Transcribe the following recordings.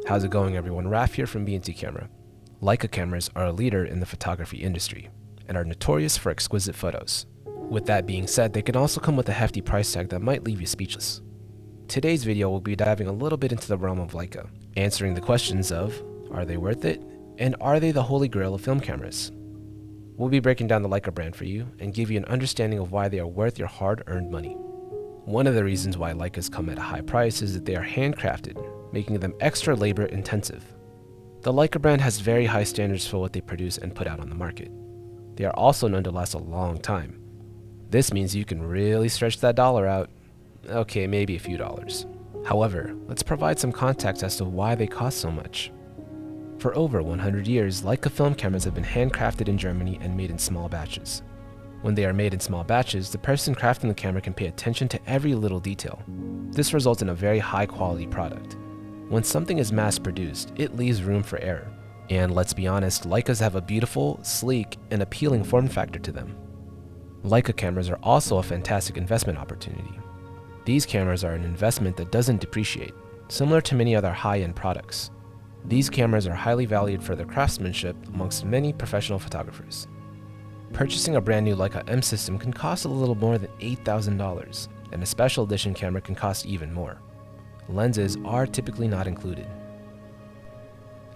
How's it going, everyone? Raf here from B&T Camera. Leica cameras are a leader in the photography industry and are notorious for exquisite photos. With that being said, they can also come with a hefty price tag that might leave you speechless. Today's video will be diving a little bit into the realm of Leica, answering the questions of, are they worth it? And are they the holy grail of film cameras? We'll be breaking down the Leica brand for you and give you an understanding of why they are worth your hard-earned money. One of the reasons why Leicas come at a high price is that they are handcrafted, making them extra labor intensive. The Leica brand has very high standards for what they produce and put out on the market. They are also known to last a long time. This means you can really stretch that dollar out. Okay, maybe a few dollars. However, let's provide some context as to why they cost so much. For over 100 years, Leica film cameras have been handcrafted in Germany and made in small batches. When they are made in small batches, the person crafting the camera can pay attention to every little detail. This results in a very high quality product. When something is mass-produced, it leaves room for error. And let's be honest, Leicas have a beautiful, sleek, and appealing form factor to them. Leica cameras are also a fantastic investment opportunity. These cameras are an investment that doesn't depreciate, similar to many other high-end products. These cameras are highly valued for their craftsmanship amongst many professional photographers. Purchasing a brand new Leica M system can cost a little more than $8,000, and a special edition camera can cost even more. Lenses are typically not included.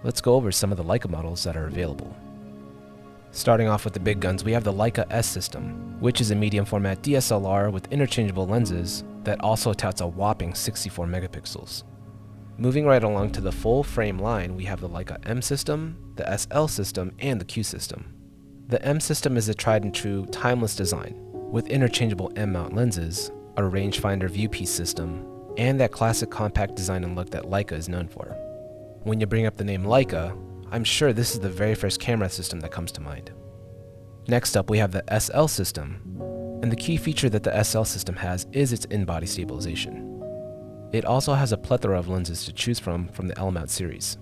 Let's go over some of the Leica models that are available. Starting off with the big guns, we have the Leica S system, which is a medium format DSLR with interchangeable lenses that also touts a whopping 64 megapixels. Moving right along to the full frame line, we have the Leica M system, the SL system, and the Q system. The M system is a tried and true timeless design, with interchangeable M-mount lenses, a rangefinder viewpiece system, and that classic compact design and look that Leica is known for. When you bring up the name Leica, I'm sure this is the very first camera system that comes to mind. Next up, we have the SL system, and the key feature that the SL system has is its in-body stabilization. It also has a plethora of lenses to choose from the L-mount series.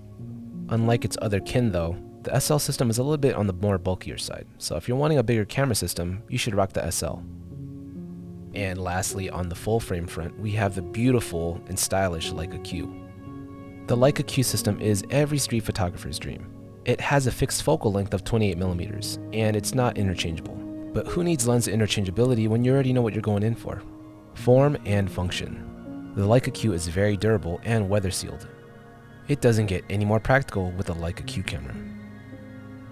Unlike its other kin though, the SL system is a little bit on the more bulkier side, so if you're wanting a bigger camera system, you should rock the SL. And lastly, on the full frame front, we have the beautiful and stylish Leica Q. The Leica Q system is every street photographer's dream. It has a fixed focal length of 28mm, and it's not interchangeable. But who needs lens interchangeability when you already know what you're going in for? Form and function. The Leica Q is very durable and weather sealed. It doesn't get any more practical with a Leica Q camera.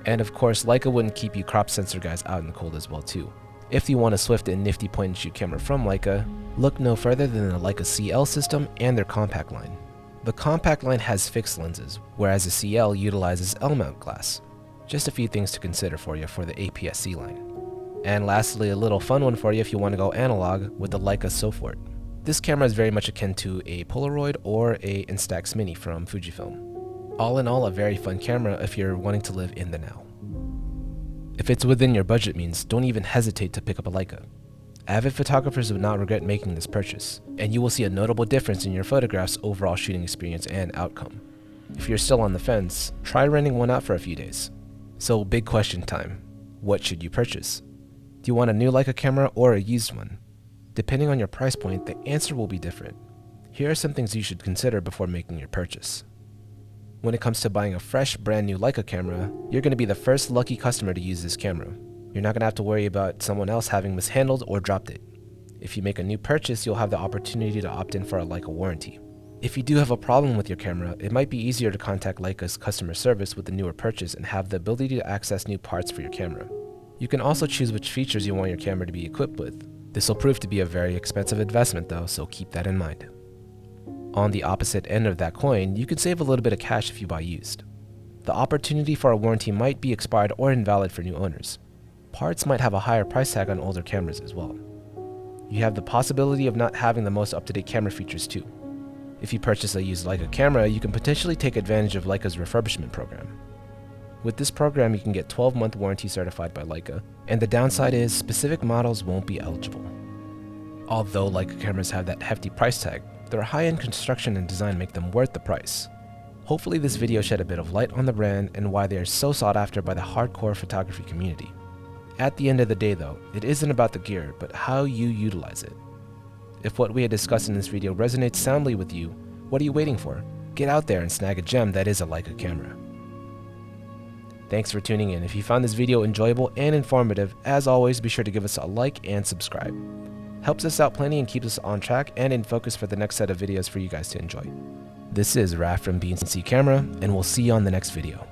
And of course, Leica wouldn't keep you crop sensor guys out in the cold as well too. If you want a swift and nifty point-and-shoot camera from Leica, look no further than the Leica CL system and their compact line. The compact line has fixed lenses, whereas the CL utilizes L-mount glass. Just a few things to consider for you for the APS-C line. And lastly, a little fun one for you if you want to go analog with the Leica Sofort. This camera is very much akin to a Polaroid or a Instax Mini from Fujifilm. All in all, a very fun camera if you're wanting to live in the now. If it's within your budget means, don't even hesitate to pick up a Leica. Avid photographers would not regret making this purchase, and you will see a notable difference in your photographs' overall shooting experience and outcome. If you're still on the fence, try renting one out for a few days. So big question time, what should you purchase? Do you want a new Leica camera or a used one? Depending on your price point, the answer will be different. Here are some things you should consider before making your purchase. When it comes to buying a fresh, brand new Leica camera, you're going to be the first lucky customer to use this camera. You're not going to have to worry about someone else having mishandled or dropped it. If you make a new purchase, you'll have the opportunity to opt in for a Leica warranty. If you do have a problem with your camera, it might be easier to contact Leica's customer service with the newer purchase and have the ability to access new parts for your camera. You can also choose which features you want your camera to be equipped with. This will prove to be a very expensive investment though, so keep that in mind. On the opposite end of that coin, you can save a little bit of cash if you buy used. The opportunity for a warranty might be expired or invalid for new owners. Parts might have a higher price tag on older cameras as well. You have the possibility of not having the most up-to-date camera features too. If you purchase a used Leica camera, you can potentially take advantage of Leica's refurbishment program. With this program, you can get 12-month warranty certified by Leica, and the downside is specific models won't be eligible. Although Leica cameras have that hefty price tag, their high-end construction and design make them worth the price. Hopefully this video shed a bit of light on the brand and why they are so sought after by the hardcore photography community. At the end of the day though, it isn't about the gear, but how you utilize it. If what we had discussed in this video resonates soundly with you, what are you waiting for? get out there and snag a gem that is a Leica camera. Thanks for tuning in. If you found this video enjoyable and informative, as always, be sure to give us a like and subscribe. Helps us out plenty and keeps us on track and in focus for the next set of videos for you guys to enjoy. This is Raf from BNC Camera, and we'll see you on the next video.